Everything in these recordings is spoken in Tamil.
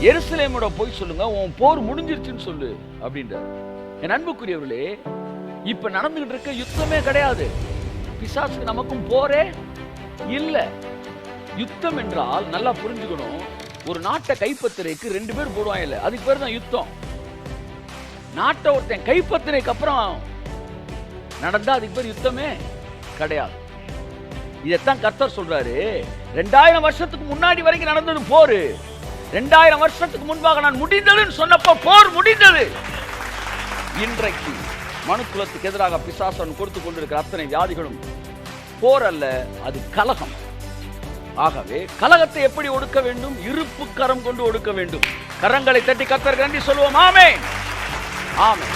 எருசலேமோட போய் சொல்லுங்க, உன் போர் முடிஞ்சிருச்சுன்னு சொல்லு அப்படின்றார். என் அன்புக்குரியவர்களே, இப்ப நடந்துகிட்டு இருக்க யுத்தமே கிடையாது. பிசாசுக்கு நமக்கும் போரே இல்ல. யுத்தம் என்றால் நல்லா புரிஞ்சுக்கணும், ஒரு நாட்டை கைப்பற்றுறதுக்கு 2 பேர் போடுவாங்க இல்ல, அதுக்கு பேர் தான் யுத்தம். நாட்டை ஒருத்தன் கைப்பற்றினதுக்கு அப்புறம் நடந்தா அதுக்கு பேர் யுத்தமே கிடையாது. இதைத்தான் கர்த்தர் சொல்றாரு, 2000 வருஷத்துக்கு முன்னாடி வரைக்கும் நடந்தது போரு, 2000 வருஷத்துக்கு முன்பாக நான் முடிந்ததுன்னு சொன்னப்போ போர் முடிந்தது. இன்றைக்கு மனுக்குலத்துக்கு எதிராக பிசாசன் கொடுத்து கொண்டிருக்கிற அத்தனை வியாதிகளும் போர் அல்ல, அது கலகம். ஆகவே கலகத்தை எப்படி ஒடுக்க வேண்டும்? இருப்பு கரம் கொண்டு ஒடுக்க வேண்டும். கரங்களை தட்டி கர்த்தருக்கு நன்றி சொல்லுவோம். ஆமென், ஆமென்.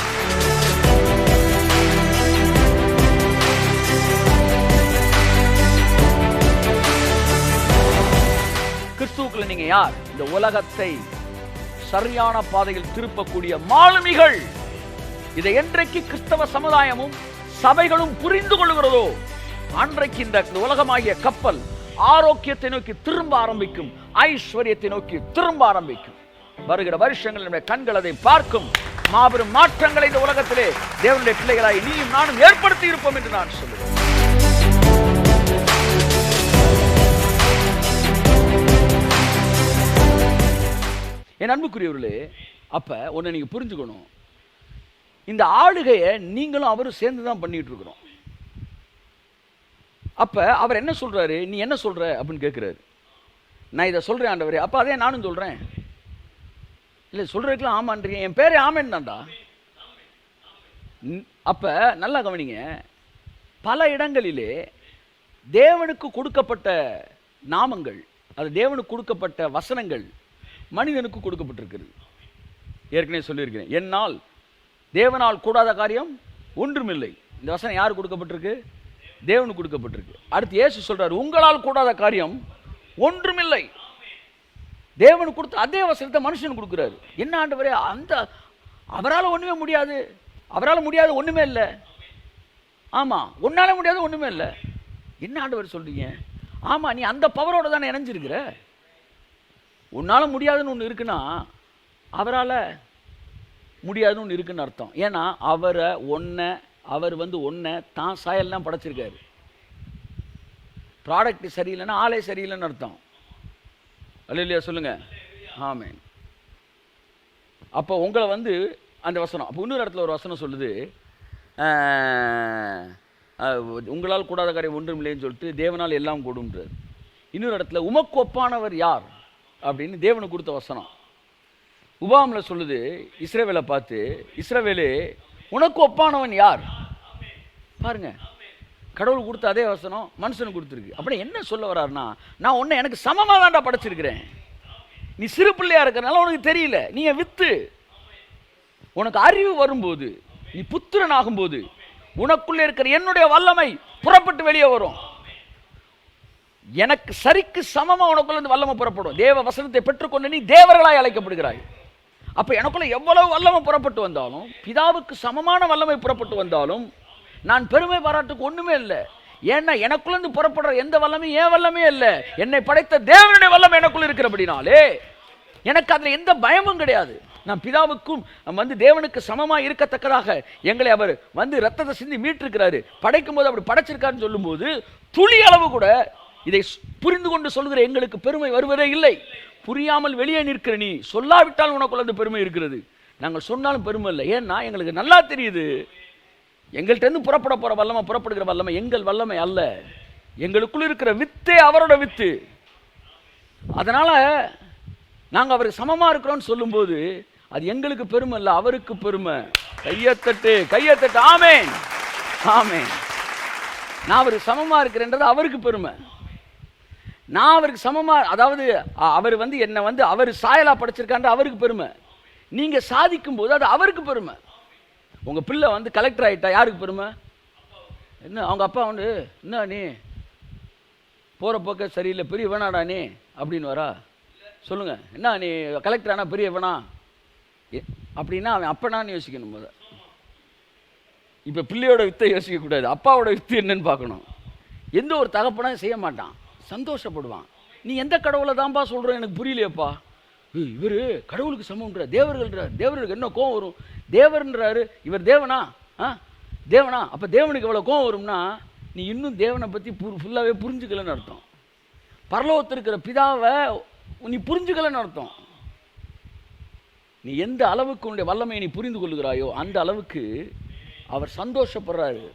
கிறிஸ்துவுக்குள்ள நீங்க யார்? இந்த உலகத்தை சரியான பாதையில் திருப்பக்கூடிய மாலுமிகள். இதை என்றைக்கு கிறிஸ்தவ சமுதாயமும் சபைகளும் புரிந்து கொள்கிறதோ அன்றைக்கு இந்த உலகமாகிய கப்பல் ஆரோக்கியத்தை நோக்கி திரும்ப ஆரம்பிக்கும், ஐஸ்வர்யத்தை நோக்கி திரும்ப ஆரம்பிக்கும். வருகிற வருஷங்கள் நம்முடைய கண்கள் அதை பார்க்கும். மாபெரும் மாற்றங்களை இந்த உலகத்திலே தேவனுடைய பிள்ளைகளாய் நீயும் நானும் ஏற்படுத்தி இருப்போம் என்று நான் சொல்லுவேன். என் அன்புக்குரியவர்களே, அப்ப ஒன்னு நீங்க புரிஞ்சுக்கணும், இந்த ஆளுகையை நீங்களும் அவரும் சேர்ந்து தான் பண்ணிட்டு இருக்கிறோம். அப்ப அவர் என்ன சொல்றாரு, நீ என்ன சொல்ற அப்படின்னு கேட்கிறாரு. நான் இதை சொல்றேன் ஆண்டவரே. அப்ப அதே நானும் சொல்றேன். இல்ல சொல்றதுக்கெல்லாம் ஆமான்றீங்க, என் பேரே ஆமேன் தான்டா. அப்ப நல்லா கவனிங்க, பல இடங்களிலே தேவனுக்கு கொடுக்கப்பட்ட நாமங்கள், அது தேவனுக்கு கொடுக்கப்பட்ட வசனங்கள் மனிதனுக்கு கொடுக்கப்பட்டிருக்கிறது. ஏற்கனவே சொல்லியிருக்கிறேன், என்னால் தேவனால் கூடாத காரியம் ஒன்றுமில்லை. இந்த வசனம் யாருக்கு கொடுக்கப்பட்டிருக்கு? தேவனுக்கு கொடுக்கப்பட்டிருக்கு. அடுத்து இயேசு சொல்றாரு, உங்களால் கூடாத காரியம் ஒன்றுமில்லை. தேவனுக்கு கொடுத்த அதே வசனத்தை மனுஷனுக்கு கொடுக்கிறாரு. என்ன ஆண்டவரே, அந்த அவரால் ஒண்ணுமே முடியாது, அவரால் முடியாது ஒண்ணுமே இல்லை. ஆமா, உன்னால முடியாது ஒண்ணுமே இல்லை. என்ன ஆண்டவர் சொல்றீங்க? ஆமா, நீ அந்த பவரோட தானே இணைஞ்சிருக்கிற. உன்னால முடியாதுன்னு ஒன்று இருக்குன்னா அவரால் முடியாதுன்னு ஒன்று இருக்குன்னு அர்த்தம். ஏன்னா அவர் ஒன்றை தான் சாயல்லாம் படைச்சிருக்காரு. ப்ராடக்ட் சரியில்லைன்னா ஆளே சரியில்லைன்னு அர்த்தம். அல்லேலூயா சொல்லுங்க. ஆமென். அப்போ உங்களை அந்த வசனம், அப்போ இன்னொரு இடத்துல ஒரு வசனம் சொல்லுது, உங்களால் கூடாத காரியம் ஒன்றும் இல்லைன்னு சொல்லிட்டு தேவனால் எல்லாம் கூடும்ன்றார். இன்னொரு இடத்துல உமக்கு ஒப்பானவர் யார் அப்படின்னு தேவனுக்கு கொடுத்த வசனம். உபாகமத்தில் சொல்லுது, இஸ்ரவேலை பார்த்து, இஸ்ரவேலே உனக்கு ஒப்பானவன் யார்? பாருங்க, கடவுள் கொடுத்த அதே வசனம் மனுஷனுக்கு கொடுத்துருக்கு. அப்படி என்ன சொல்ல வர்றாருன்னா, நான் உன்னை எனக்கு சமமாக தான்டா படைச்சிருக்கிறேன். நீ சிறு பிள்ளையா இருக்கிறனால உனக்கு தெரியல, நீ வித்து. உனக்கு அறிவு வரும்போது, நீ புத்திரன் ஆகும்போது உனக்குள்ளே இருக்கிற என்னுடைய வல்லமை புறப்பட்டு வெளியே வரும். எனக்கு சரிக்கு சமமா உனக்குள்ள இருந்து வல்லமை புறப்படும். தேவ வசனத்தை பெற்றுக்கொண்டு நீ தேவர்களாய் அழைக்கப்படுகிறாய். அப்ப எனக்குள்ள எவ்வளவு வல்லமை புறப்பட்டு வந்தாலும், பிதாவுக்கு சமமான வல்லமை புறப்பட்டு வந்தாலும் நான் பெருமை பாராட்டுக்கு ஒண்ணுமே இல்லை. ஏன்னா எனக்குள்ள இருந்து புறப்படுற எந்த வல்லமையும் என் வல்லமே இல்லை. என்னை படைத்த தேவனுடைய வல்லமை எனக்குள்ள இருக்கிறபடினாலே எனக்கு அதுல எந்த பயமும் கிடையாது. நான் பிதாவுக்கும் தேவனுக்கு சமமா இருக்கத்தக்கதாக எங்களை அவர் ரத்தத்தை சிந்தி மீட்டிருக்கிறாரு. படைக்கும் போது அப்படி படைச்சிருக்காருன்னு சொல்லும் போது துளி அளவு கூட இதை புரிந்து கொண்டு சொல்கிற எங்களுக்கு பெருமை வருவதே இல்லை. புரியாமல் வெளியே நிற்கிற நீ சொல்லாவிட்டால் உனக்குள்ள அந்த பெருமை இருக்கிறது. நாங்கள் சொன்னாலும் பெருமை இல்லை. ஏன்னா எங்களுக்கு நல்லா தெரியுது, எங்கள்கிட்ட இருந்து புறப்பட போற வல்லமை, புறப்படுகிற வல்லமை எங்கள் வல்லமை அல்ல. எங்களுக்குள்ள இருக்கிற வித்தே அவரோட வித்து. அதனால நாங்க அவருக்கு சமமா இருக்கிறோம்னு சொல்லும்போது அது எங்களுக்கு பெருமை இல்லை, அவருக்கு பெருமை. கையத்தட்டு, கையத்தட்டு. ஆமென், ஆமென். நான் அவருக்கு சமமா இருக்கிறேன்றது அவருக்கு பெருமை. நான் அவருக்கு சமமா, அதாவது அவர் என்னை அவர் சாயலா படைச்சிருக்கான்ற அவருக்கு பெருமை. நீங்க சாதிக்கும் போது அது அவருக்கு பெருமை. உங்க பிள்ளை கலெக்டர் ஆயிட்டா யாருக்கு பெருமை? என்ன அவங்க அப்பா என்ன நீ போற போக்க சரியில்லை, பெரிய வேணாடா நீ அப்படின்னு வரா? சொல்லுங்க, என்ன நீ கலெக்டர் ஆனா பெரிய வேணா அப்படின்னா அவன் அப்பனான்னு யோசிக்கணும். போத இப்ப பிள்ளையோட வித்தை யோசிக்க கூடாது, அப்பாவோட வித்து என்னன்னு பார்க்கணும். எந்த ஒரு தகப்பனும் செய்ய மாட்டான், சந்தோஷப்படுவான். நீ எந்த கடவுளை தான்ப்பா சொல்ற, எனக்கு புரியலையப்பா. இவர் கடவுளுக்கு சமம்ன்றார், தேவர்களுக்கு என்ன கோவம் வரும், தேவர்ன்றாரு, இவர் தேவனா? தேவனா? அப்போ தேவனுக்கு எவ்வளோ கோவம் வரும்னா, நீ இன்னும் தேவனை பற்றி ஃபுல்லாகவே புரிஞ்சுக்கலன்னு அர்த்தம். பரலோகத்தில் இருக்கிற பிதாவை நீ புரிஞ்சுக்கலன்னு அர்த்தம். நீ எந்த அளவுக்கு உன்னுடைய வல்லமையை நீ புரிந்து கொள்ளுகிறாயோ அந்த அளவுக்கு அவர் சந்தோஷப்படுறாரு.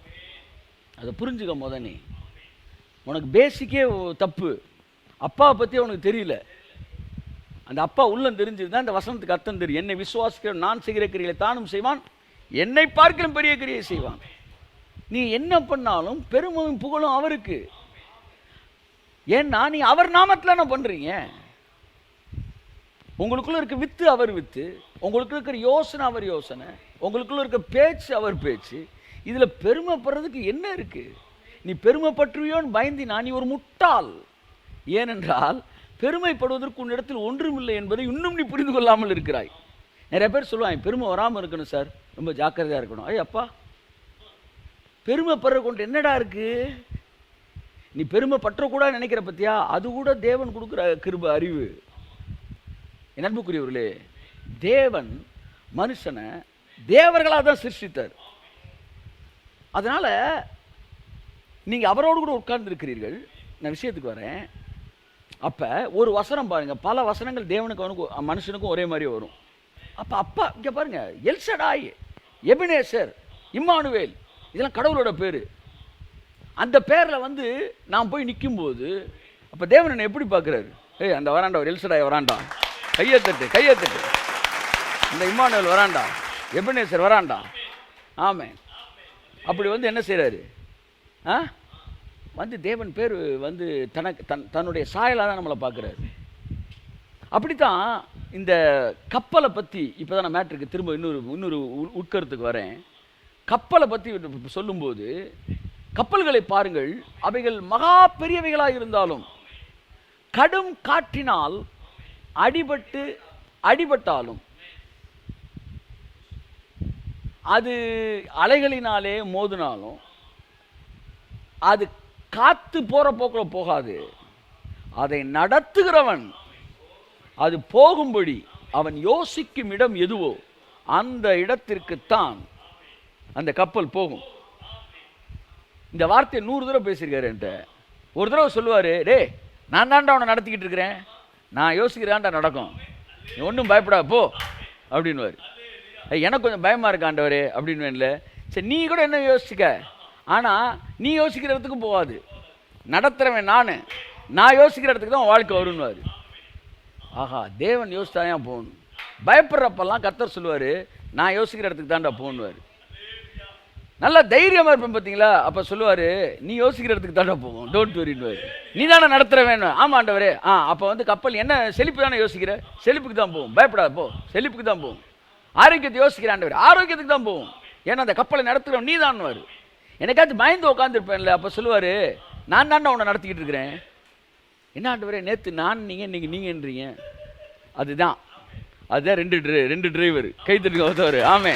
அதை புரிஞ்சுக்க போத நீ. உனக்கு பேசிக்கே தப்பு, அப்பாவை பற்றி அவனுக்கு தெரியல. அந்த அப்பா உள்ளம் தெரிஞ்சிருந்தா அந்த வசனத்துக்கு அர்த்தம் தெரியும். என்னை விசுவாசிக்கிற நான் செய்கிற கிரியை தானும் செய்வான், என்னை பார்க்கலும் பெரிய கிரியை செய்வான். நீ என்ன பண்ணாலும் பெருமையும் புகழும் அவருக்கு. ஏன்னா நீ அவர் நாமத்தில் என்ன பண்ணுறீங்க? உங்களுக்குள்ள இருக்க வித்து அவர் வித்து, உங்களுக்குள்ள இருக்கிற யோசனை அவர் யோசனை, உங்களுக்குள்ள இருக்க பேச்சு அவர் பேச்சு. இதில் பெருமைப்படுறதுக்கு என்ன இருக்கு? நீ பெருமைப்பற்றுவியோன்னு பயந்தினா நீ ஒரு முட்டாள். ஏனென்றால் பெருமைப்படுவதற்கு உன்னிடத்தில் ஒன்றுமில்லை என்பதை இன்னும் நீ புரிந்து கொள்ளாமல் இருக்கிறாய். நிறைய பேர் சொல்லுவாங்க, பெருமை வராமல் இருக்கணும் சார், ரொம்ப ஜாக்கிரதையாக இருக்கணும். ஐயப்பா, பெருமைப்படுற கொண்டு என்னடா இருக்கு? நீ பெருமை பற்றக்கூடாது நினைக்கிற பத்தியா, அது கூட தேவன் கொடுக்குற கிருபை, அறிவு. என் அன்புக்குரியவர்களே, தேவன் மனுஷனை தேவர்களாக தான் சிருஷ்டித்தார். அதனால நீங்க அவரோடு கூட உட்கார்ந்து இருக்கிறீர்கள். நான் விஷயத்துக்கு வரேன். அப்ப ஒரு வசனம் பாருங்க, பல வசனங்கள் தேவனுக்கு அவனுக்கும் மனுஷனுக்கும் ஒரே மாதிரி வரும். அப்ப அப்பா இங்க பாருங்க, எல்சடாய், எபினேசர், இம்மானுவேல், இதெல்லாம் கடவுளோட பேரு. அந்த பேரில் வந்து நான் போய் நிற்கும்போது அப்போ தேவன் என்னை எப்படி பார்க்குறாரு? ஏய், அந்த வராண்டா, ஒரு எல்சடாய் வராண்டா, கையத்தட்டு கையத்தட்டு, இந்த இம்மானுவேல் வராண்டா, எபினேசர் வராண்டா. ஆமே, அப்படி வந்து என்ன செய்கிறாரு? வந்து தேவன் பேர் வந்து தன்னுடைய சாயலாக தான் நம்மளை பார்க்குறாரு. அப்படித்தான் இந்த கப்பலை பற்றி இப்போ தான் நான் மேட்ருக்கு திரும்ப இன்னொரு உட்கருத்துக்கு வரேன். கப்பலை பற்றி சொல்லும்போது கப்பல்களை பாருங்கள், அவைகள் மகா பெரியவைகளாக இருந்தாலும் கடும் காற்றினால் அடிபட்டாலும் அது அலைகளினாலே மோதினாலும் அது காத்து போற போக்கில் போகாது. அதை நடத்துகிறவன் அது போகும்படி அவன் யோசிக்கும் இடம் எதுவோ அந்த இடத்திற்குத்தான் அந்த கப்பல் போகும். இந்த வார்த்தையை 100 தடவை பேசியிருக்காரு என்கிட்ட. ஒரு தடவை சொல்லுவார், டே நான் தாண்டா அவனை நடத்திக்கிட்டு இருக்கிறேன், நான் யோசிக்கிறான்டா நடக்கும், நீ ஒன்றும் பயப்படா போ அப்படின்வார். எனக்கு கொஞ்சம் பயமாக இருக்காண்டவரே அப்படின்னு இல்லை. சரி, நீ கூட என்ன யோசிக்க, ஆனால் நீ யோசிக்கிற இடத்துக்கு போகாது, நடத்துகிறவன் நான் யோசிக்கிற இடத்துக்கு தான் வாழ்க்கை வரும்னுவார். ஆஹா, தேவன் யோசித்தாதான் போகணும். பயப்படுறப்பெல்லாம் கர்த்தர் சொல்லுவார், நான் யோசிக்கிற இடத்துக்கு தான்டா போகணுவார். நல்லா தைரியமாக இருப்பேன் பார்த்தீங்களா? அப்போ சொல்லுவார், நீ யோசிக்கிற இடத்துக்கு தாண்டா போகும், டோன்ட் வரின்னுவார். நீ தானே நடத்துகிற வேணும். ஆமாண்டவரே. அப்போ வந்து கப்பல் என்ன செழிப்பு தானே யோசிக்கிற, செழிப்புக்கு தான் போகும், பயப்படாத போ, செழிப்புக்கு தான் போகும். ஆரோக்கியத்தை யோசிக்கிறாண்டவர், ஆரோக்கியத்துக்கு தான் போகும், ஏன்னா அந்த கப்பலை நடத்துகிறோம் நீ தான்வார். எனக்காச்சும் பயந்து உட்காந்துருப்பேன்ல, அப்போ சொல்லுவார், நான் தாண்டா உன்னை நடத்திக்கிட்டு இருக்கிறேன். என்ன ஆண்டவரே, நேற்று நான் நீங்கள் இன்னைக்கு நீங்கன்றீங்க. அதுதான் ரெண்டு டிரைவர் கை தட்டுங்க ஒருத்தவர். ஆமே,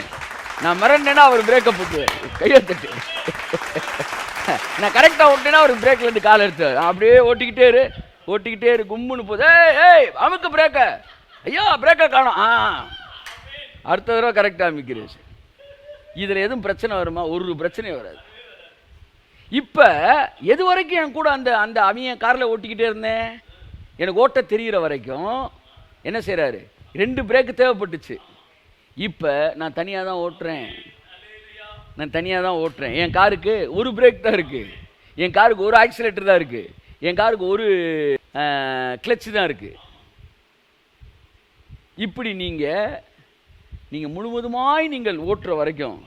நான் மிரண்டேன்னா அவர் பிரேக்கை போட்டுவார், கையை தட்டு. நான் கரெக்டாக ஓட்டினா அவர் பிரேக்லேருந்து காலை எடுத்துவார். அப்படியே ஓட்டிக்கிட்டே இரு கும்முன்னு போகுது. ஏய் அமுக்கு பிரேக்க, ஐயா பிரேக்கை காணும். அடுத்த தடவை கரெக்டாக அமைக்கிறது. இதில் எதுவும் பிரச்சனை வருமா? ஒரு பிரச்சனையும் வராது. இப்போ எது வரைக்கும் என் கூட அந்த அவங்க காரில் ஓட்டிக்கிட்டே இருந்தேன், எனக்கு ஓட்ட தெரிகிற வரைக்கும் என்ன செய்கிறாரு, 2 பிரேக்கு தேவைப்பட்டுச்சு. இப்போ நான் தனியாக தான் ஓட்டுறேன். என் காருக்கு ஒரு பிரேக் தான் இருக்குது, என் காருக்கு ஒரு ஆக்சிலேட்டர் தான் இருக்குது, என் காருக்கு ஒரு கிளட்ச் தான் இருக்குது. இப்படி நீங்கள் முழுவதுமாய் நீங்கள் ஓட்டுற வரைக்கும்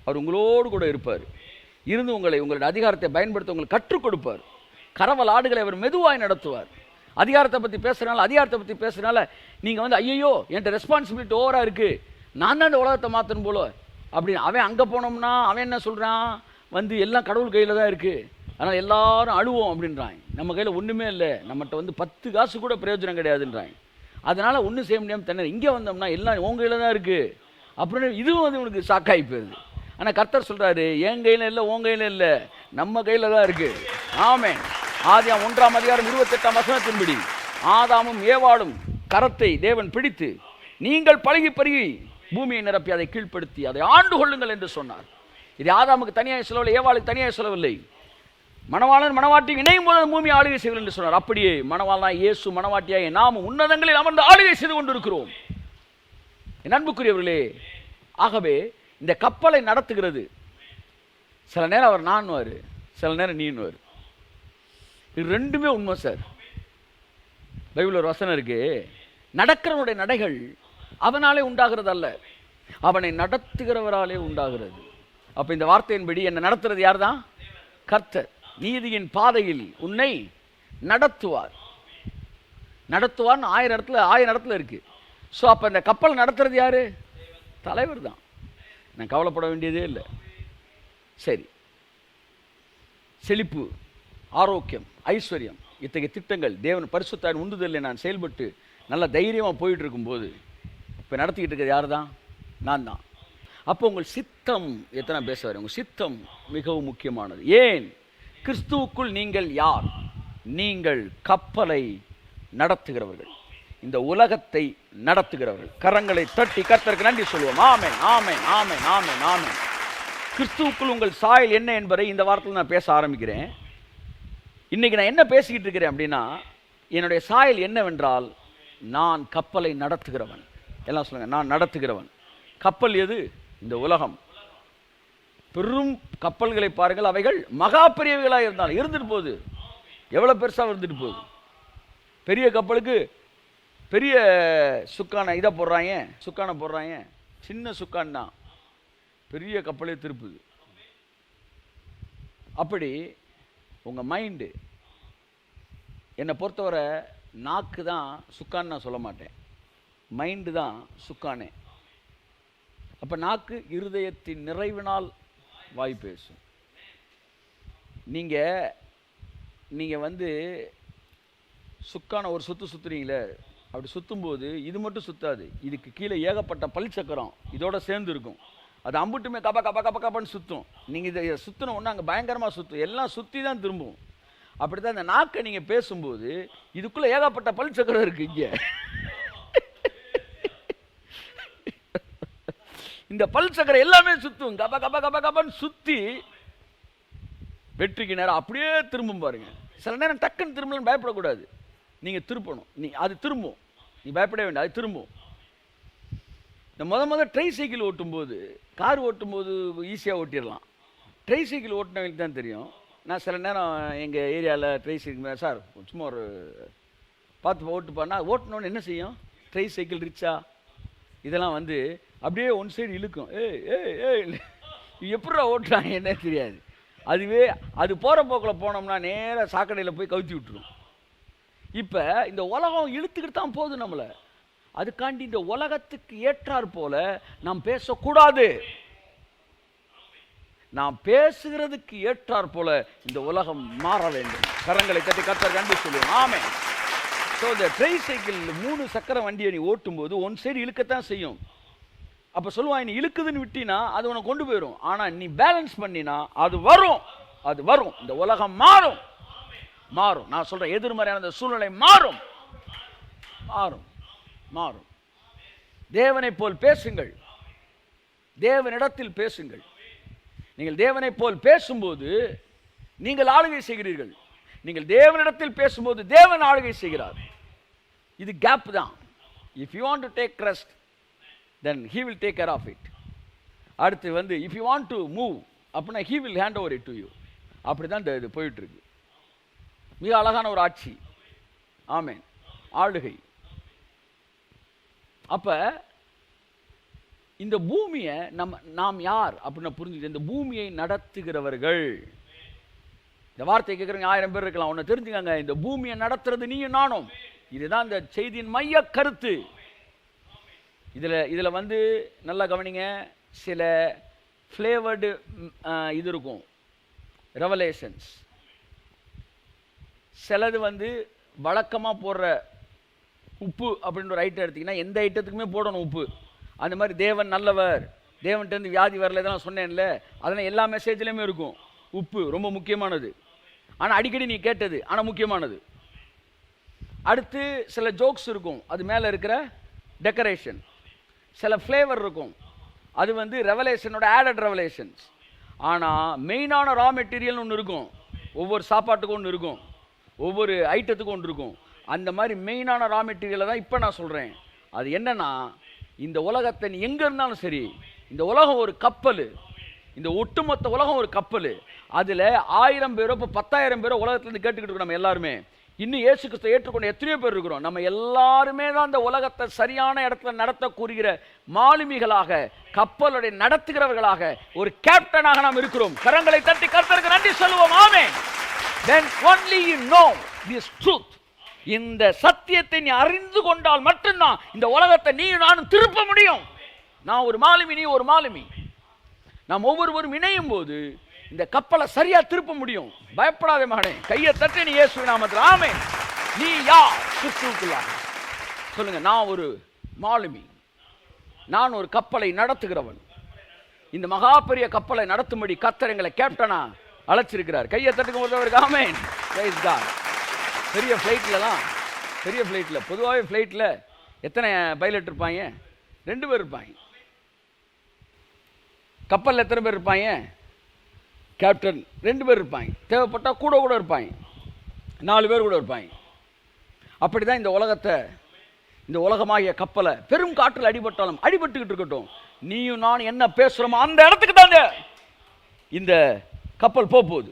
அவர் உங்களோடு கூட இருப்பார். இருந்து உங்களுடைய அதிகாரத்தை பயன்படுத்த உங்களுக்கு கற்றுக் கொடுப்பார். கரவல் ஆடுகளை அவர் மெதுவாய் நடத்துவார். அதிகாரத்தை பற்றி பேசுகிறனால நீங்கள் வந்து ஐயோ என்கிட்ட ரெஸ்பான்சிபிலிட்டி ஓவராக இருக்குது, நான் தான் இந்த உலகத்தை மாற்றணும் போல அப்படின்னு அவன் அங்கே போனோம்னா அவன் என்ன சொல்கிறான், வந்து எல்லாம் கடவுள் கையில் தான் இருக்குது, அதனால் எல்லாரும் அழுவோம் அப்படின்றான். நம்ம கையில் ஒன்றுமே இல்லை, நம்மகிட்ட வந்து 10 காசு கூட பிரயோஜனம் கிடையாதுன்றான். அதனால் ஒன்றும் செய்ய முடியாமல் தண்ணி இங்கே வந்தோம்னா எல்லாம் உங்கள் கையில் தான் இருக்குது அப்படின்னு இதுவும் வந்து உனக்கு ஷாக்காகி போயிருது. ஆனால் கர்த்தர் சொல்கிறாரு, என் கையில் இல்லை, உன் கையில் இல்லை, நம்ம கையில் தான் இருக்குது. ஆமென். ஆதியாம் 1-ம் அதிகாரம் 28-ம் வசனத்தின்படி ஆதாமும் ஏவாளும் கரத்தை தேவன் பிடித்து, நீங்கள் பழகி பருகி பூமியை நிரப்பி அதை கீழ்ப்படுத்தி அதை ஆண்டு கொள்ளுங்கள் என்று சொன்னார். இது ஆதாமுக்கு தனியாக சொல்லவில்லை, ஏவாளுக்கு தனியாக சொல்லவில்லை. மணவாளன் மணவாட்டி இணையும் போது பூமி ஆளுகை செய்வது என்று சொன்னார். அப்படியே மணவாளனாய் இயேசு மணவாட்டியாய் நாம் உன்னதங்களில் அமர்ந்து ஆளுகை செய்து கொண்டிருக்கிறோம். என் அன்புக்குரியவர்களே, ஆகவே இந்த கப்பலை நடத்துகிறது சில நேரம் அவர் நான்வார், சில நேரம் நீன்வார். இது ரெண்டுமே உண்மை சார். பைபிள் ஒரு வசனம் இருக்கு, நடக்கிறவனுடைய நடைகள் அவனாலே உண்டாகிறது அல்ல, அவனை நடத்துகிறவராலே உண்டாகிறது. அப்ப இந்த வார்த்தையின்படி என்னை நடத்துறது யார் தான்? கர்த்தர். நீதியின் பாதையில் உன்னை நடத்துவார். நடத்துவார்னு 1000 இடத்துல இருக்கு. ஸோ அப்போ இந்த கப்பல் நடத்துறது யாரு? தலைவர் தான். நான் கவலைப்பட வேண்டியதே இல்லை. சரி, செழிப்பு, ஆரோக்கியம், ஐஸ்வர்யம், இத்தகைய திட்டங்கள் தேவன் பரிசுத்தாவின் உந்துதலில் நான் செயல்பட்டு நல்ல தைரியமாக போயிட்டு இருக்கும்போது இப்போ நடத்திக்கிட்டு இருக்கிறது யார் தான்? நான் தான். அப்போ உங்கள் சித்தம், எத்தனை பேசுவார், உங்கள் சித்தம் மிகவும் முக்கியமானது. ஏன்? கிறிஸ்துவுக்குள் நீங்கள் யார்? நீங்கள் கப்பலை நடத்துகிறவர்கள், இந்த உலகத்தை நடத்துகிறவர்கள். கரங்களை தட்டி கர்த்தருக்கு நன்றி சொல்லுவோம். ஆமென், ஆமென், ஆமென், ஆமென், ஆமென். கிறிஸ்துவுக்குள் உங்கள் சாயல் என்ன என்பதை இந்த வாரத்தில் நான் பேச ஆரம்பிக்கிறேன். இன்னைக்கு நான் என்ன பேசிக்கிட்டு இருக்கிறேன் அப்படின்னா, என்னுடைய சாயல் என்னவென்றால், நான் கப்பலை நடத்துகிறவன். எல்லாம் சொல்லுங்க, நான் நடத்துகிறவன். கப்பல் எது? இந்த உலகம். பெரும் கப்பல்களை பாருங்கள், அவைகள் மகா பெரியவைகளாக இருந்தாலும் இருந்துட்டு போகுது. எவ்வளோ பெருசாக இருந்துட்டு போகுது. பெரிய கப்பலுக்கு பெரிய சுக்கான இதை போடுறாங்க, சுக்கானை போடுறாங்க. சின்ன சுக்கான் தான் பெரிய கப்பலே திருப்புது. அப்படி உங்கள் மைண்டு, என்னை பொறுத்தவரை நாக்கு தான் சுக்கான்னு நான் சொல்ல மாட்டேன், மைண்டு தான் சுக்கானே. அப்போ நாக்கு இருதயத்தின் நிறைவினால் வாய் பேசும். நீங்கள் வந்து சுக்கான ஒரு சுற்றுறீங்களே, அப்படி சுற்றும்போது இது மட்டும் சுத்தாது, இதுக்கு கீழே ஏகப்பட்ட பல்சக்கரம் இதோட சேர்ந்து இருக்கும். அது அம்புட்டுமே கப்பா கப்பா கப்பா கப்பான்னு சுற்றும். நீங்கள் இதை சுற்றின ஒன்று அங்கே பயங்கரமாக சுற்றும், எல்லாம் சுற்றி தான் திரும்பும். அப்படி தான் இந்த நாக்கை நீங்கள் பேசும்போது இதுக்குள்ளே ஏகப்பட்ட பல்சக்கரம் இருக்குது. இங்கே இந்த பல்சக்கரம் எல்லாமே சுற்றும், கப்பா கப்பா கப்பா கப்பான்னு சுற்றி வெற்றிக்கு நேரம் அப்படியே திரும்பும் பாருங்க. சில நேரம் டக்குன்னு திரும்பலன்னு பயப்படக்கூடாது, நீங்கள் திருப்பணும். அது திரும்பும், நீ பயப்பட வேண்டாம், அது திரும்பும். இந்த முதல் ட்ரை சைக்கிள் ஓட்டும்போது, கார் ஓட்டும்போது ஈஸியாக ஓட்டிடலாம், ட்ரை சைக்கிள் ஓட்டினவங்களுக்கு தான் தெரியும். நான் சில நேரம் எங்கள் ஏரியாவில் ட்ரை சைக்கிள், சார் சும்மா ஒரு பார்த்து ஓட்டுப்பான்னா, ஓட்டினோன்னு என்ன செய்யும், ட்ரை சைக்கிள் ரிச்சா இதெல்லாம் வந்து அப்படியே ஒன் சைடு இழுக்கும். எப்படா ஓட்டுறாங்க என்ன தெரியாது. அதுவே அது போகிற போக்கில் போனோம்னா நேராக சாக்கடையில் போய் கவுத்தி விட்டுரும். இப்போ இந்த உலகம் இழுத்துக்கிட்டு தான் போகுது நம்மளை. அதுக்காண்டி இந்த உலகத்துக்கு ஏற்றார் போல நாம் பேசக்கூடாது. நாம் பேசுகிறதுக்கு ஏற்றார் போல இந்த உலகம் மாற வேண்டும். கரங்களை தட்டி கர்த்தர் நன்றி சொல்லுவோம். ஆமென். ஸோ இந்த ட்ரை சைக்கிள் 3 சக்கர வண்டியை நீ ஓட்டும்போது ஒன் சைடு இழுக்கத்தான் செய்யும். அப்போ சொல்லுவான், நீ இழுக்குதுன்னு விட்டினா அது உனக்கு கொண்டு போயிடும். ஆனால் நீ பேலன்ஸ் பண்ணினா அது வரும், அது வரும். இந்த உலகம் மாறும், மாறும். நான் சொல்கிறேன், எதிர்மறையான இந்த சூழ்நிலை மாறும், மாறும், மாறும். தேவனை போல் பேசுங்கள், தேவனிடத்தில் பேசுங்கள். நீங்கள் தேவனை போல் பேசும்போது நீங்கள் ஆளுகை செய்கிறீர்கள். நீங்கள் தேவனிடத்தில் பேசும்போது தேவன் ஆளுகை செய்கிறார். இது கேப் தான். If you want to take rest, then he will take care of it. அடுத்து வந்து if you want to move அப்படின்னா he will hand over it to you. அப்படி தான் இது போயிட்டு இருக்கு. மிக அழகான ஒரு ஆட்சி. ஆமென். ஆளுகை. அப்ப இந்த பூமியை நாம் யார் அப்படின்னு புரிஞ்சுக்கிட்டு, இந்த பூமியை நடத்துகிறவர்கள். இந்த வார்த்தை கேட்குறவங்க 1000 பேர் இருக்கலாம். ஒன்று தெரிஞ்சுக்கங்க, இந்த பூமியை நடத்துறது நீயும் நானும். இதுதான் இந்த செய்தியின் மைய கருத்து. இதில் வந்து நல்லா கவனிங்க, சில ஃப்ளேவர்டு இது இருக்கும், ரெவலேஷன்ஸ். சிலது வந்து வழக்கமாக போடுற உப்பு அப்படின்ற ஒரு ஐட்டம் எடுத்திங்கன்னா எந்த ஐட்டத்துக்குமே போடணும் உப்பு. அந்த மாதிரி தேவன் நல்லவர், தேவன்கிட்டருந்து வியாதி வரல, இதெல்லாம் சொன்னேன்ல, அதெல்லாம் எல்லா மெசேஜ்லேயுமே இருக்கும். உப்பு ரொம்ப முக்கியமானது, ஆனால் அடிக்கடி நீ கேட்டது, ஆனால் முக்கியமானது. அடுத்து சில ஜோக்ஸ் இருக்கும், அது மேலே இருக்கிற டெக்கரேஷன். சில ஃப்ளேவர் இருக்கும், அது வந்து ரெவலேஷனோட ஆடட் ரெவலேஷன்ஸ். ஆனால் மெயினான ரா மெட்டீரியல்னு ஒன்று இருக்கும், ஒவ்வொரு சாப்பாட்டுக்கும் ஒன்று இருக்கும், ஒவ்வொரு ஐட்டத்துக்கும் ஒன்று இருக்கும். அந்த மாதிரி மெயினான ரா மெட்டீரியலை தான் இப்போ நான் சொல்கிறேன். அது என்னன்னா, இந்த உலகத்தை நீ எங்கே இருந்தாலும் சரி, இந்த உலகம் ஒரு கப்பல், இந்த ஒட்டுமொத்த உலகம் ஒரு கப்பல். அதில் 1000 பேரோ இப்போ 10,000 பேரோ உலகத்துலேருந்து கேட்டுக்கிட்டு இருக்கோம். நம்ம எல்லாருமே இன்னும் இயேசு கிறிஸ்துவை ஏற்றுக்கொண்டு எத்தனையோ பேர் இருக்கிறோம். நம்ம எல்லாருமே தான் அந்த உலகத்தை சரியான இடத்துல நடத்தக்கூடிய மாலுமிகளாக, கப்பலுடைய நடத்துகிறவர்களாக, ஒரு கேப்டனாக நாம் இருக்கிறோம். கரங்களை தட்டி கர்த்தருக்கு நன்றி சொல்லுவோம். ஆமென். Then only you know this truth. இந்த சத்தியத்தை நீ அறிந்து கொண்டால் மட்டும்தான் இந்த உலகத்தை நீ நானும் திருப்ப முடியும். நான் ஒரு மாலுமி, நீ ஒரு மாலுமி. நாம் ஒவ்வொருவரும் இணையும் போது இந்த கப்பலை சரியா திருப்ப முடியும். பயப்படாத மகனே, கையை தட்டி நீ இயேசுவின் நாமத்தில். ஆமென். நீ யார்? கிறிஸ்துவுக்குள்ளாக சொல்லுங்க. நான் ஒரு மாலுமி, நான் ஒரு கப்பலை நடத்துகிறவன். இந்த மகா பெரிய கப்பலை நடத்தும்படி கர்த்தர் எங்களை கேப்டனா அழைச்சிருக்கிறார். கையை தட்டுக்கு போறவருக்கு ஆமென். Price God. பெரிய ஃப்ளைட்டில் பொதுவாகவே ஃப்ளைட்டில் எத்தனை பைலட் இருப்பாங்க? 2 பேர் இருப்பாங்க. கப்பலில் எத்தனை பேர் இருப்பாங்க? கேப்டன் 2 பேர் இருப்பாங்க. தேவைப்பட்டால் கூட இருப்பாங்க, 4 பேர் கூட இருப்பாங்க. அப்படி தான் இந்த உலகத்தை, இந்த உலகமாகிய கப்பலை பெரும் காற்றில் அடிபட்டாலும் அடிபட்டுக்கிட்டு இருக்கட்டும், நீயும் நான் என்ன பேசுகிறோமோ அந்த இடத்துக்கு தான் இந்த கப்பல் போகுது.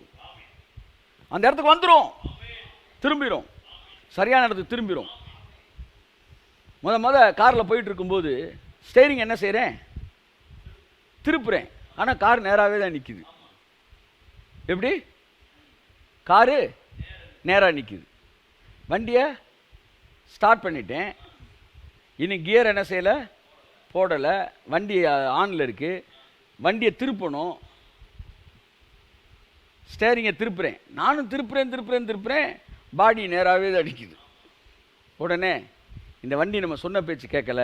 அந்த இடத்துக்கு வந்துடும், திரும்பிடும், சரியான இடத்துக்கு திரும்பிடும். முத காரில் போயிட்டு இருக்கும்போது ஸ்டேரிங் என்ன செய்கிறேன்? திருப்புறேன். ஆனால் கார் நேராகவே தான் நிற்கிது. எப்படி? காரு நேராக நிற்கிது. வண்டியை ஸ்டார்ட் பண்ணிட்டேன், இன்னும் கியர் என்ன செய்யலை, போடலை, வண்டி ஆனில் இருக்குது. வண்டியை திருப்பணும், ஸ்டேரிங்கை திருப்புறேன். நானும் திருப்புறேன், பாடி நேராகவே தான் அடிக்குது. உடனே இந்த வண்டி நம்ம சொன்ன பேச்சு கேட்கல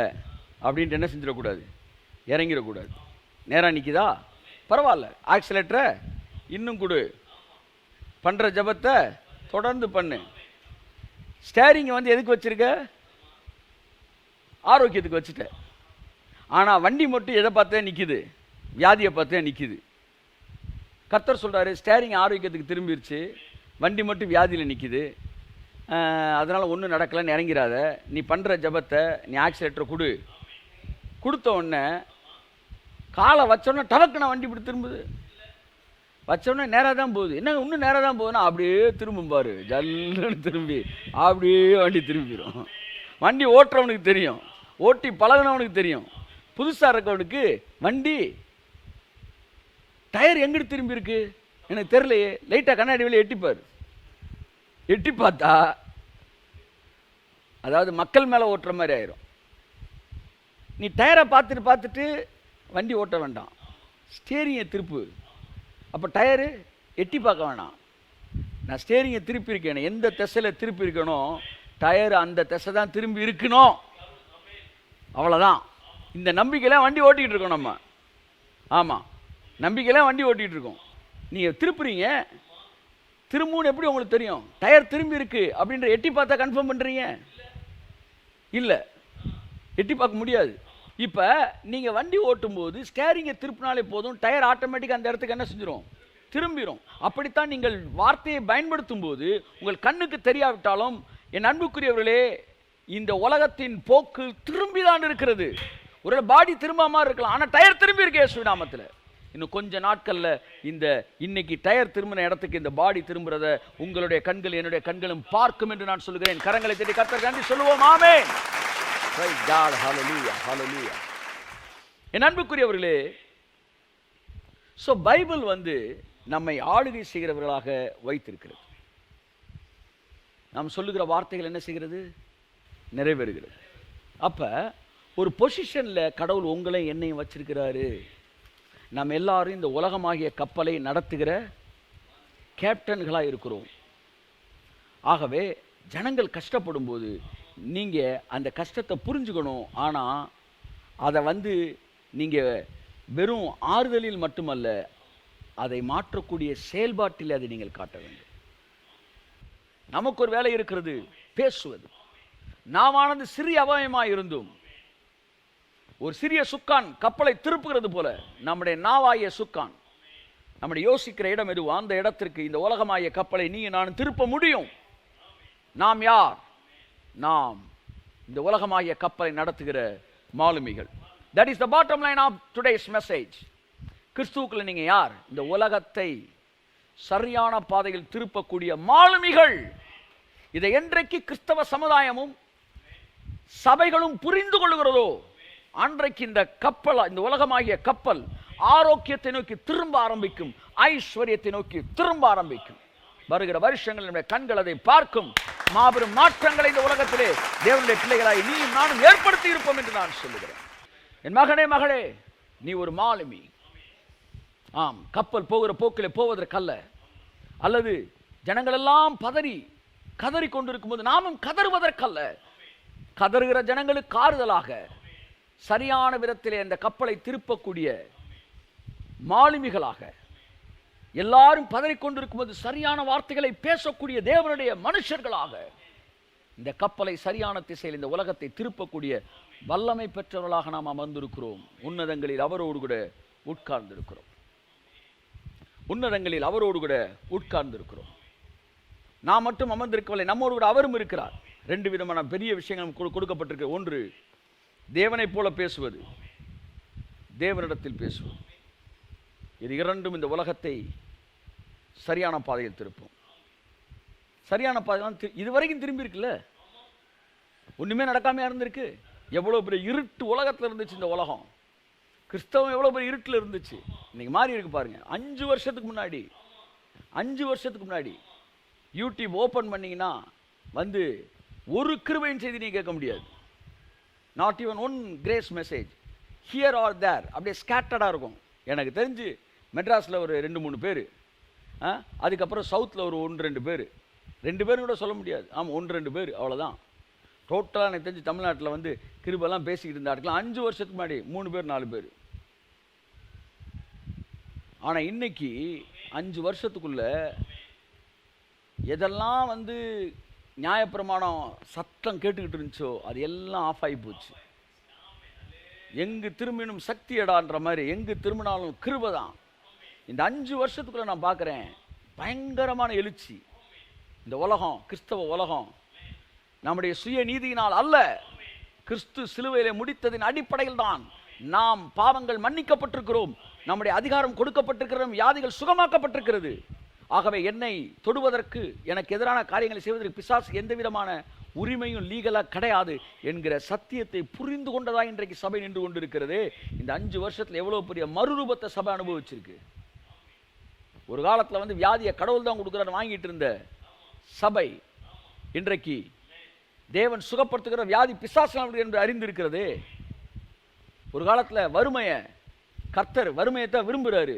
அப்படின்ட்டு என்ன செஞ்சிடக்கூடாது, இறங்கிடக்கூடாது. நேராக நிற்கிதா, பரவாயில்ல, ஆக்சிலேட்டரை இன்னும் கொடு, பண்ணுற ஜபத்தை தொடர்ந்து பண்ணு. ஸ்டேரிங்கை வந்து எதுக்கு வச்சுருக்க? ஆரோக்கியத்துக்கு வச்சுட்ட. ஆனால் வண்டி மட்டும் எதை பார்த்தே நிற்கிது? வியாதியை பார்த்தே நிற்கிது. கர்த்தர் சொல்கிறாரு, ஸ்டேரிங் ஆரோக்கியத்துக்கு திரும்பிடுச்சு, வண்டி மட்டும் வியாதியில் நிற்கிது, அதனால் ஒன்றும் நடக்கலைன்னு இறங்கிறாத. நீ பண்ணுற ஜபத்தை, நீ ஆக்சிலேட்டரை கொடுத்த உடனே காலை வச்சோடனே டவக்குன்னு வண்டி இப்படி திரும்புது. வச்சோடனே நேராக தான் போகுது. என்ன இன்னும் நேராக தான் போகுதுன்னா அப்படியே திரும்பும் பாரு, ஜல்லுன்னு திரும்பி அப்படியே வண்டி திரும்பிடும். வண்டி ஓட்டுறவனுக்கு தெரியும், ஓட்டி பழகினவனுக்கு தெரியும். புதுசாக இருக்கவனுக்கு வண்டி டயர் எங்கிட்டு திரும்பி இருக்கு எனக்கு தெரியலையே, லைட்டாக கண்ணாடி வெளியே எட்டி பார்த்தா அதாவது மக்கள் மேலே ஓட்டுற மாதிரி ஆயிரும். நீ டயரை பார்த்துட்டு வண்டி ஓட்ட வேண்டாம், ஸ்டேரிங்கை திருப்பு. அப்போ டயரு எட்டி பார்க்க வேணாம், நான் ஸ்டேரிங்கை திருப்பி இருக்கேன், எந்த திசையில் திருப்பி இருக்கணும், டயர் அந்த திசை தான் திரும்பி இருக்கணும். அவ்வளோதான். இந்த நம்பிக்கையில் வண்டி ஓட்டிகிட்டு இருக்கோம் நம்ம. ஆமாம், நம்பிக்கையில் வண்டி ஓட்டிகிட்டு இருக்கோம். நீங்கள் திருப்புறீங்க, திரும்புன்னு எப்படி உங்களுக்கு தெரியும்? டயர் திரும்பி இருக்கு அப்படின்ற எட்டி பார்த்தா கன்ஃபார்ம் பண்ணுறீங்க? இல்லை, எட்டி பார்க்க முடியாது. இப்போ நீங்கள் வண்டி ஓட்டும்போது ஸ்டேரிங்கை திருப்பினாலே போதும், டயர் ஆட்டோமேட்டிக்காக அந்த இடத்துக்கு என்ன செஞ்சிடும்? திரும்பிடும். அப்படித்தான் நீங்கள் வார்த்தையை பயன்படுத்தும் போது உங்கள் கண்ணுக்கு தெரியாவிட்டாலும், என் அன்புக்குரியவர்களே, இந்த உலகத்தின் போக்கு திரும்பிதான் இருக்கிறது. ஒரு பாடி திரும்பாம இருக்கலாம், ஆனால் டயர் திரும்பி இருக்கு இயேசு நாமத்தில். இன்னும் கொஞ்ச நாட்களில் இன்னைக்கு டயர் திரும்பின இடத்துக்கு இந்த பாடி திரும்புறத உங்களுடைய கண்கள் என்னுடைய கண்களும் பார்க்கும் என்று நான் சொல்லுகிறேன். கரங்களை தட்டி கர்த்தருக்கு நன்றி சொல்லுவோம். ஆமென். Praise God. Hallelujah. Hallelujah. என் அன்புக்குரியவர்களே, பைபிள் நம்மை ஆளுகை செய்கிறவர்களாக வைத்திருக்கிறது. நாம் சொல்லுகிற வார்த்தைகள் என்ன செய்கிறது? நிறைவேறுகிறது. அப்ப ஒரு பொசிஷனில் கடவுள் உங்களை என்னையும் வச்சிருக்கிறாரு. நாம் எல்லாரும் இந்த உலகமாகிய கப்பலை நடத்துகிற கேப்டன்களாக இருக்கிறோம். ஆகவே ஜனங்கள் கஷ்டப்படும் போது நீங்கள் அந்த கஷ்டத்தை புரிஞ்சுக்கணும். ஆனால் அதை நீங்கள் வெறும் ஆறுதலில் மட்டுமல்ல, அதை மாற்றக்கூடிய செயல்பாட்டில் அதை நீங்கள் காட்ட வேண்டும். நமக்கு ஒரு வேலை இருக்கிறது, பேசுவது. நாவானது சிறிய அவயமாய் இருந்தும் ஒரு சிறிய சுக்கான் கப்பலை திருப்புகிறது போல நம்முடைய நாவாகிய சுக்கான், நம்முடைய யோசிக்கிற இடம் எதுவோ அந்த இடத்திற்கு இந்த உலகமாகிய கப்பலை நீ நான் திருப்ப முடியும். நாம் யார்? நாம் இந்த உலகமாகிய கப்பலை நடத்துகிற மாலுமிகள். That is the bottom line of today's message. கிறிஸ்துவுக்குள்ள நீங்க யார்? இந்த உலகத்தை சரியான பாதையில் திருப்பக்கூடிய மாலுமிகள். இதை என்றைக்கு கிறிஸ்தவ சமுதாயமும் சபைகளும் புரிந்து கொள்கிறதோ அன்றைக்கு இந்த கப்பல், இந்த உலகமாகிய கப்பல் ஆரோக்கியத்தை நோக்கி திரும்ப ஆரம்பிக்கும், ஐஸ்வர்யத்தை நோக்கி திரும்ப ஆரம்பிக்கும். வருகிற வருஷங்கள் நம்முடைய கண்கள் அதை பார்க்கும். மாபெரும் மாற்றங்களை இந்த உலகத்திலே தேவனுடைய பிள்ளைகளாய் நீயும் நானும் ஏற்படுத்தி இருப்போம் என்று நான் சொல்லுகிறேன். என் மகனே, மகளே, நீ ஒரு மாலுமி. ஆம், கப்பல் போகிற போக்கிலே போவதற்கல்ல, அல்லது ஜனங்கள் எல்லாம் கதறி கொண்டிருக்கும் போது நாமும் கதறுவதற்கல்ல, கதறுகிற ஜனங்களுக்கு ஆறுதலாக சரியான விதத்திலே அந்த கப்பலை திருப்பக்கூடிய மாலுமிகளாக, எல்லாரும் பதறிக்கொண்டிருக்கும் போது சரியான வார்த்தைகளை பேசக்கூடிய தேவனுடைய மனுஷர்களாக இந்த கப்பலை சரியான திசையில் இந்த உலகத்தை திருப்பக்கூடிய வல்லமை பெற்றவர்களாக நாம் அமர்ந்திருக்கிறோம். உன்னதங்களில் அவரோடு கூட உட்கார்ந்திருக்கிறோம். உன்னதங்களில் அவரோடு கூட உட்கார்ந்திருக்கிறோம். நாம் மட்டும் அமர்ந்திருக்கவில்லை, நம்மோடு கூட அவரும் இருக்கிறார். 2 விதமான பெரிய விஷயங்கள் கொடுக்கப்பட்டிருக்கு. ஒன்று, தேவனைப் போல பேசுவது, தேவனிடத்தில் பேசுவது. இது இரண்டும் இந்த உலகத்தை சரியான பாதையில் திருப்பும். சரியான பாதையில் இதுவரைக்கும் திரும்பி இருக்குல்ல, ஒண்ணுமே நடக்காம இருந்திருக்கு. எவ்வளவு பெரிய இருட்டு உலகத்தில் இருந்துச்சு இந்த உலகம். கிறிஸ்தவம் எவ்வளவு பெரிய இருட்டில் இருந்துச்சு, இன்னைக்கு மாறி இருக்கு பாருங்க. 5 வருஷத்துக்கு முன்னாடி யூடியூப் ஓப்பன் பண்ணீங்கன்னா வந்து ஒரு கிருபையின் செய்தி நீங்க கேட்க முடியாது. Not even one grace message here or there, அப்படியே ஸ்கேட்டர்டாக இருக்கும். எனக்கு தெரிஞ்சு மெட்ராஸில் ஒரு 2-3 பேர், அதுக்கப்புறம் சவுத்தில் ஒரு 1-2 பேர், 2 பேரும் கூட சொல்ல முடியாது, ஆமாம் 1-2 பேர், அவ்வளோதான். டோட்டலாக எனக்கு தெரிஞ்சு தமிழ்நாட்டில் வந்து கிருபெல்லாம் பேசிக்கிட்டு இருந்தாருக்கலாம் 5 வருஷத்துக்கு முன்னாடி 3 பேர் 4 பேர். ஆனால் இன்னைக்கு 5 வருஷத்துக்குள்ள எதெல்லாம் வந்து நியாயப்பிரமாணம் சத்தம் கேட்டுக்கிட்டு இருந்துச்சோ அது எல்லாம் ஆஃப் ஆகி போச்சு. எங்கு திரும்பினும் சக்தி எடான்ற மாதிரி எங்கு திரும்பினாலும் கிருபை தான். இந்த 5 வருஷத்துக்குள்ள நான் பார்க்குறேன் பயங்கரமான எழுச்சி. இந்த உலகம், கிறிஸ்தவ உலகம், நம்முடைய சுய நீதியினால் அல்ல, கிறிஸ்து சிலுவையிலே முடித்ததின் அடிப்படையில் தான் நாம் பாவங்கள் மன்னிக்கப்பட்டிருக்கிறோம், நம்முடைய அதிகாரம் கொடுக்கப்பட்டிருக்கிறோம், வியாதிகள் சுகமாக்கப்பட்டிருக்கிறது. ஆகவே என்னை தொடுவதற்கு, எனக்கு எதிரான காரியங்களை செய்வதற்கு பிசாசு எந்த விதமான உரிமையும் லீகலாக கிடையாது என்கிற சத்தியத்தை புரிந்து கொண்டதா இன்றைக்கு சபை நின்று கொண்டிருக்கிறது. இந்த 5 வருஷத்தில் எவ்வளவு பெரிய மறுரூபத்தை சபை அனுபவிச்சிருக்கு. ஒரு காலத்தில் வந்து வியாதியை கடவுள் தான் கொடுக்குறான்னு வாங்கிட்டு இருந்த சபை இன்றைக்கு தேவன் சுகப்படுத்துகிற வியாதி பிசாசு என்று அறிந்திருக்கிறது. ஒரு காலத்தில் வறுமையை கர்த்தர் வறுமையைத்தான் விரும்புகிறாரு.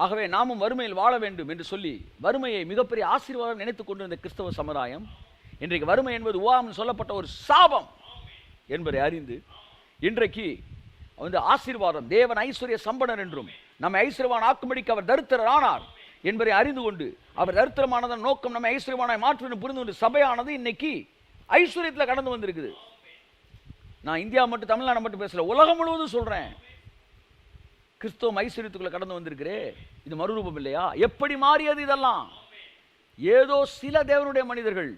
ஆகவே நாமும் வறுமையில் வாழ வேண்டும் என்று சொல்லி வறுமையை மிகப்பெரிய ஆசீர்வாதம் நினைத்துக் கொண்டிருந்த கிறிஸ்தவ சமுதாயம் இன்றைக்கு வறுமை என்பது உவாம் சொல்லப்பட்ட ஒரு சாபம் என்பதை அறிந்து இன்றைக்கு வந்து ஆசீர்வாதம், தேவன் ஐஸ்வர்ய சம்பனர் என்றும் நம்மை ஐஸ்வர்யவான் ஆக்கும்படிக்கு அவர் தரித்திரர் ஆனார் என்பதை அறிந்து கொண்டு அவர் தரித்திரமானதன் நோக்கம் நம்மை ஐஸ்வர்யவானாய் மாற்று புரிந்து கொண்டு சபையானது இன்னைக்கு ஐஸ்வர்யத்தில் கடந்து வந்திருக்குது. நான் இந்தியா மட்டும் தமிழ்நாடு மட்டும் பேசல, உலகம் முழுவதும் சொல்றேன். கிறிஸ்தவம் ஐஸ்வர்யத்துக்குள்ள கடந்து வந்திருக்கிறே, இது மறுரூபம் இல்லையா? எப்படி மாறியது இதெல்லாம்? ஏதோ சில தேவனுடைய மனிதர்கள்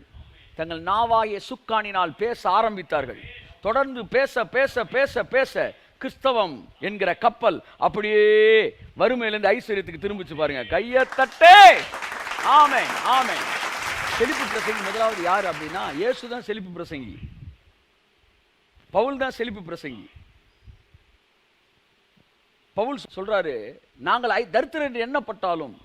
தங்கள் நாவாகிய சுக்கானினால் பேச ஆரம்பித்தார்கள். தொடர்ந்து பேச பேச பேச பேச கிறிஸ்தவம் என்கிற கப்பல் அப்படியே வறுமையிலிருந்து ஐஸ்வர்யத்துக்கு திரும்பிச்சு பாருங்க. கையை தட்டே. ஆமென், ஆமென். செழிப்பு பிரசங்கி முதலாவது யார் அப்படின்னா இயேசு தான் செழிப்பு பிரசங்கி, பவுல் தான் செழிப்பு பிரசங்கி. பவுல் சொல்றாரு, நாங்கள் தரித்திரர் என்று எண்ணப்பட்டாலும்,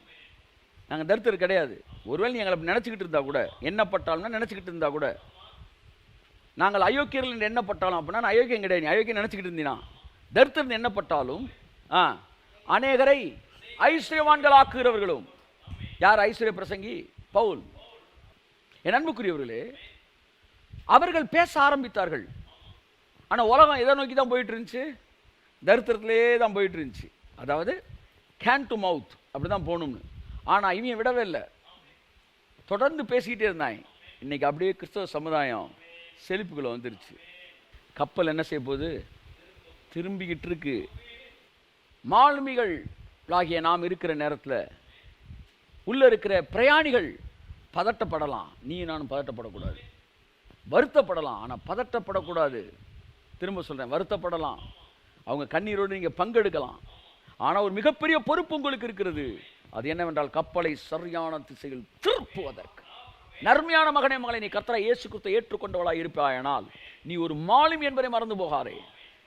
நாங்கள் தரித்திரர் கிடையாது. ஒருவேளை நீ எங்களை நினைச்சுக்கிட்டு இருந்தா கூட, எண்ணப்பட்டாலும் நினைச்சுக்கிட்டு இருந்தா கூட, நாங்கள் அயோக்கியர்கள் என்று எண்ணப்பட்டாலும் அப்படின்னா நான் அயோக்கியம் கிடையாது, நீ அயோக்கியம் நினைச்சுக்கிட்டு இருந்தீனா. தரித்திரர் எண்ணப்பட்டாலும் அநேகரை ஐஸ்வர்யவான்கள் ஆக்குகிறவர்களும். யார் ஐஸ்வர்ய பிரசங்கி? பவுல். என் அன்புக்குரியவர்களே, அவர்கள் பேச ஆரம்பித்தார்கள். ஆனால் உலகம் எதை நோக்கி தான் போயிட்டு இருந்துச்சு? தரித்திரத்திலே தான் போயிட்டு இருந்துச்சு. அதாவது கேன் டு மவுத் அப்படி தான் போகணும்னு. ஆனால் இவன் விடவே இல்லை, தொடர்ந்து பேசிக்கிட்டே இருந்தாங்க. இன்னைக்கு அப்படியே கிறிஸ்தவ சமுதாயம் செழிப்புக்குள்ள வந்துருச்சு. கப்பல் என்ன செய்ய போகுது? திரும்பிக்கிட்டு இருக்கு. மாலுமிகள் ஆகிய நாம் இருக்கிற நேரத்தில் உள்ள இருக்கிற பிரயாணிகள் பதட்டப்படலாம். நீ நானும் பதட்டப்படக்கூடாது. வருத்தப்படலாம், ஆனால் பதட்டப்படக்கூடாது. திரும்ப சொல்கிறேன், வருத்தப்படலாம், அவங்க கண்ணீரோடு நீங்கள் பங்கெடுக்கலாம். ஆனால் ஒரு மிகப்பெரிய பொறுப்பு உங்களுக்கு இருக்கிறது. அது என்னவென்றால் கப்பலை சரியான திசையில் திருப்புவதற்கு. நர்மையான மகனே மகளை, நீ கர்த்தரை இயேசு கிறிஸ்துவை ஏற்றுக்கொண்டவளாய் இருப்பாயானால் நீ ஒரு மாலுமி என்பதை மறந்து போகாதே.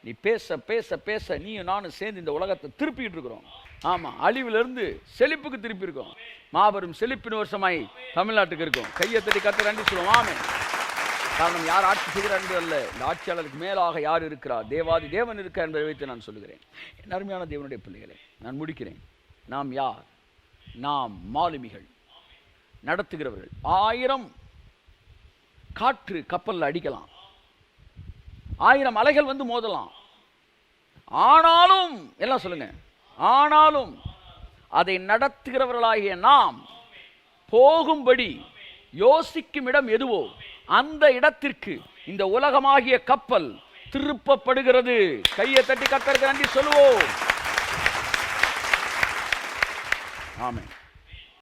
நீ பேச பேச பேச நீயும் நானும் சேர்ந்து இந்த உலகத்தை திருப்பிட்டு இருக்கிறோம். ஆமாம், அழிவிலிருந்து செழிப்புக்கு திருப்பி இருக்கோம். மாபெரும் செழிப்பின் வருஷமாய் தமிழ்நாட்டுக்கு இருக்கும். கையை தட்டி கர்த்தரை நன்றி சொல்லுவோம். ஆமென். காரணம், யார் ஆட்சி செய்கிறார் என்று அல்ல, இந்த ஆட்சியாளருக்கு மேலாக யார் இருக்கிறார்? தேவாதி தேவன் இருக்கார் என்பதை வைத்து நான் சொல்லுகிறேன். என் அருமையான தேவனுடைய பிள்ளைகளை, நான் முடிக்கிறேன். நாம் யார்? நாம் மாலுமிகள், நடத்துகிறவர்கள். 1000 காற்று கப்பலில் அடிக்கலாம், 1000 அலைகள் வந்து மோதலாம். ஆனாலும் எல்லாம் சொல்லுங்க, ஆனாலும் அதை நடத்துகிறவர்களாகிய நாம் போகும்படி யோசிக்கும் இடம் எதுவோ அந்த இடத்திற்கு இந்த உலகமாகிய கப்பல் திருப்பப்படுகிறது. கையை தட்டி கர்த்தருக்கு நன்றி சொல்லுவோம். ஆமென்.